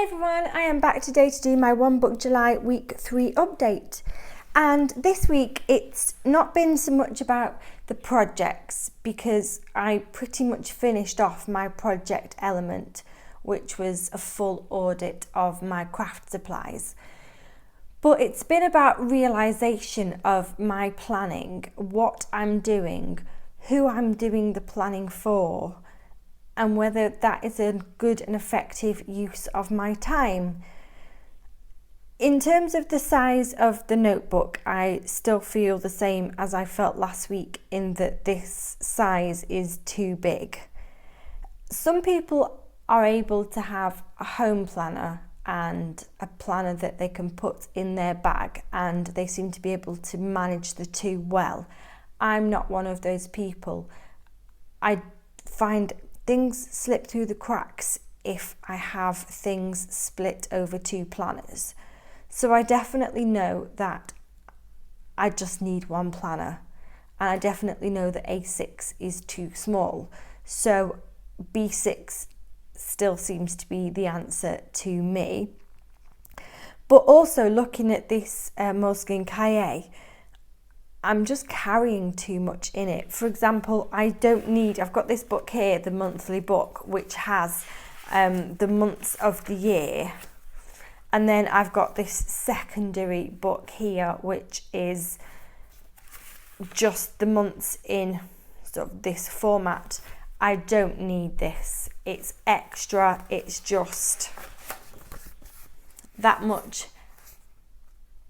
everyone, I am back today to do my One Book July week 3 update, and this week it's not been so much about the projects because I pretty much finished off my project element, which was a full audit of my craft supplies. But it's been about realisation of my planning, what I'm doing, who I'm doing the planning for, and whether that is a good and effective use of my time. In terms of the size of the notebook, I still feel the same as I felt last week in that this size is too big. Some people are able to have a home planner and a planner that they can put in their bag, and they seem to be able to manage the two well. I'm not one of those people. I find things slip through the cracks if I have things split over two planners. So I definitely know that I just need one planner, and I definitely know that A6 is too small. So B6 still seems to be the answer to me. But also looking at this Moleskine Cahier, I'm just carrying too much in it. For example, I've got this book here, the monthly book, which has the months of the year. And then I've got this secondary book here, which is just the months in sort of this format. I don't need this. It's extra. It's just that much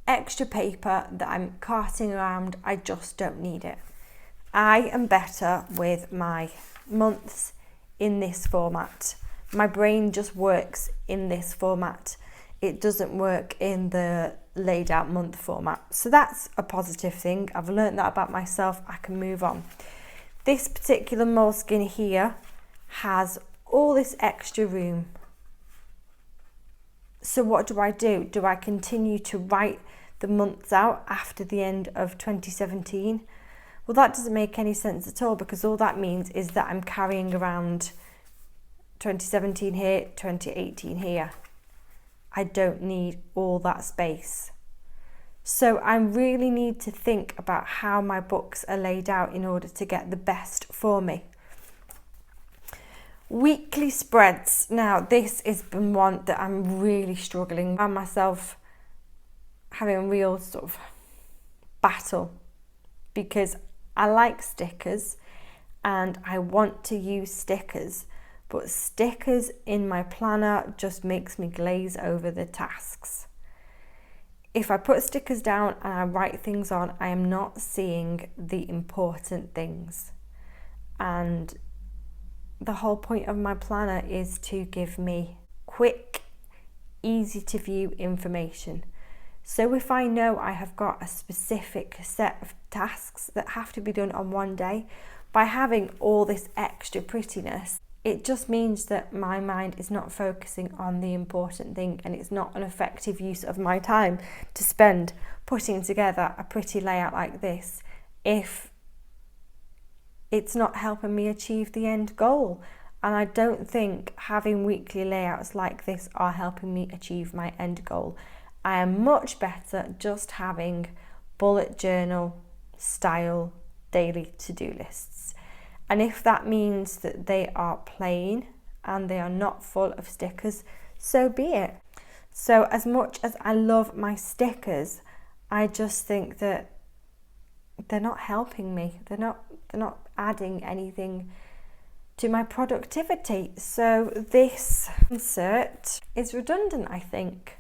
extra paper that I'm carting around. I just don't need it. I am better with my months in this format. My brain just works in this format. It doesn't work in the laid out month format. So that's a positive thing. I've learned that about myself. I can move on. This particular Moleskine here has all this extra room. So what do? Do I continue to write the months out after the end of 2017? Well, that doesn't make any sense at all, because all that means is that I'm carrying around 2017 here, 2018 here. I don't need all that space. So I really need to think about how my books are laid out in order to get the best for me. Weekly spreads. Now, this has been one that I'm really struggling. I find myself having a real sort of battle, because I like stickers and I want to use stickers, but stickers in my planner just makes me glaze over the tasks. If I put stickers down and I write things on, I am not seeing the important things. And the whole point of my planner is to give me quick, easy to view information. So if I know I have got a specific set of tasks that have to be done on one day, by having all this extra prettiness, it just means that my mind is not focusing on the important thing, and it's not an effective use of my time to spend putting together a pretty layout like this if it's not helping me achieve the end goal. And I don't think having weekly layouts like this are helping me achieve my end goal. I am much better just having bullet journal style daily to-do lists. And if that means that they are plain and they are not full of stickers, so be it. So as much as I love my stickers, I just think that they're not helping me. They're not adding anything to my productivity. So this insert is redundant, I think.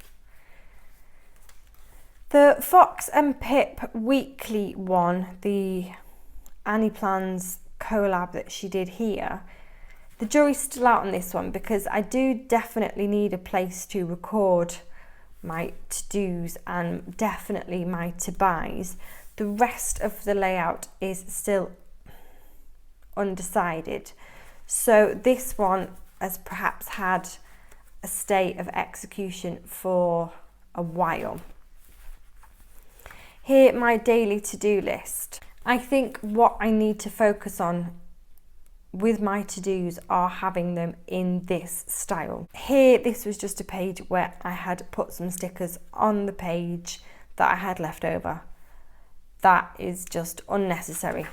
The Fox and Pip weekly one, the Annie Plans collab that she did here, the jury's still out on this one, because I do definitely need a place to record my to-dos and definitely my to-buys. The rest of the layout is still undecided. So this one has perhaps had a state of execution for a while. Here, my daily to-do list. I think what I need to focus on with my to-dos are having them in this style. Here, this was just a page where I had put some stickers on the page that I had left over. That is just unnecessary.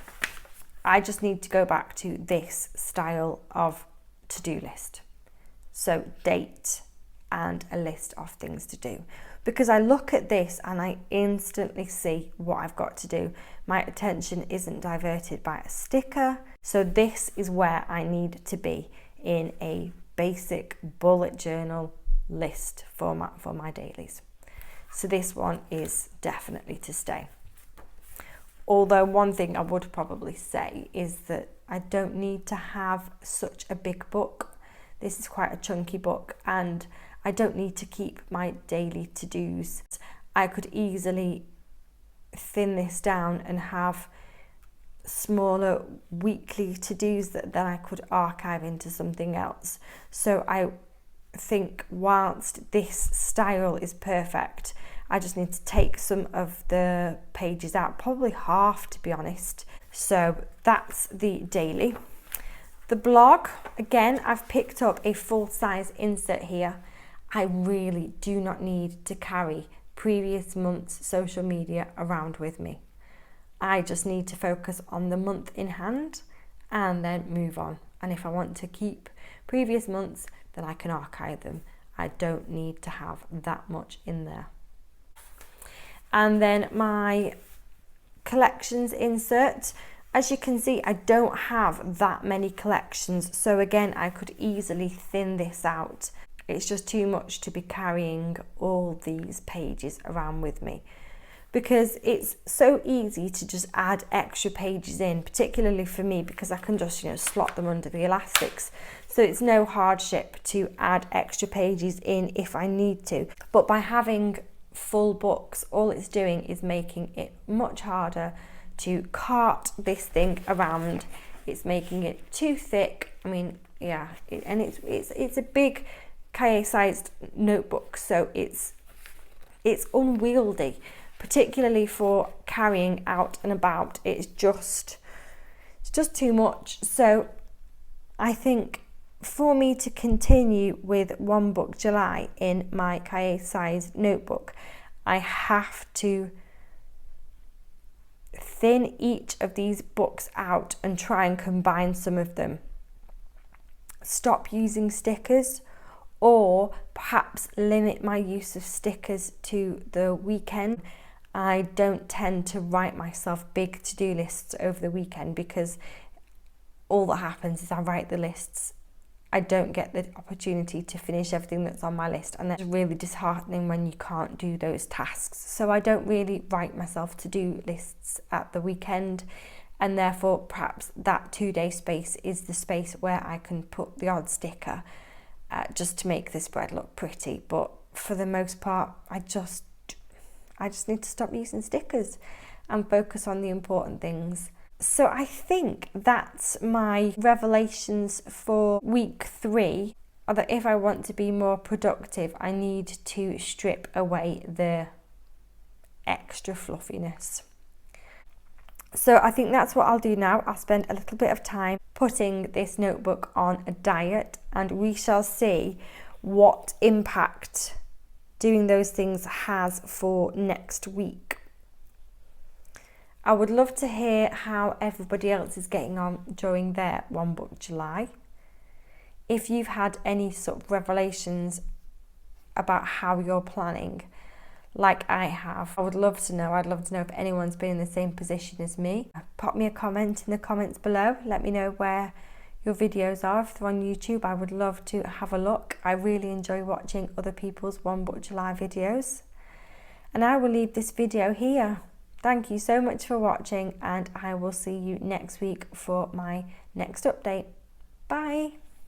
I just need to go back to this style of to-do list. So date and a list of things to do. Because I look at this and I instantly see what I've got to do. My attention isn't diverted by a sticker. So this is where I need to be in a basic bullet journal list format for my dailies. So this one is definitely to stay. Although one thing I would probably say is that I don't need to have such a big book. This is quite a chunky book and I don't need to keep my daily to-dos. I could easily thin this down and have smaller weekly to-dos that then I could archive into something else. So I think whilst this style is perfect, I just need to take some of the pages out, probably half to be honest. So that's the daily. The blog, again, I've picked up a full-size insert here. I really do not need to carry previous month's social media around with me. I just need to focus on the month in hand and then move on. And if I want to keep previous months, then I can archive them. I don't need to have that much in there. And then my collections insert. As you can see, I don't have that many collections. So again, I could easily thin this out. It's just too much to be carrying all these pages around with me, because it's so easy to just add extra pages in, particularly for me, because I can just, slot them under the elastics. So it's no hardship to add extra pages in if I need to. But by having full books, all it's doing is making it much harder to cart this thing around. It's making it too thick. I mean, yeah, and it's a big Cahier-sized notebook, so it's unwieldy, particularly for carrying out and about. It's just too much. So I think for me to continue with One Book July in my Cahier-sized notebook, I have to thin each of these books out and try and combine some of them. Stop using stickers, or perhaps limit my use of stickers to the weekend. I don't tend to write myself big to-do lists over the weekend, because all that happens is I write the lists. I don't get the opportunity to finish everything that's on my list, and that's really disheartening when you can't do those tasks. So I don't really write myself to-do lists at the weekend, and therefore perhaps that 2-day space is the space where I can put the odd sticker just to make the spread look pretty. But for the most part, I just need to stop using stickers and focus on the important things. So I think that's my revelations for week 3, are that if I want to be more productive, I need to strip away the extra fluffiness. So I think that's what I'll do now. I'll spend a little bit of time putting this notebook on a diet, and we shall see what impact doing those things has for next week. I would love to hear how everybody else is getting on during their One Book July. If you've had any sort of revelations about how you're planning, like I have, I would love to know. I'd love to know if anyone's been in the same position as me. Pop me a comment in the comments below. Let me know where your videos are. If they're on YouTube, I would love to have a look. I really enjoy watching other people's One Book July videos. And I will leave this video here. Thank you so much for watching, and I will see you next week for my next update. Bye.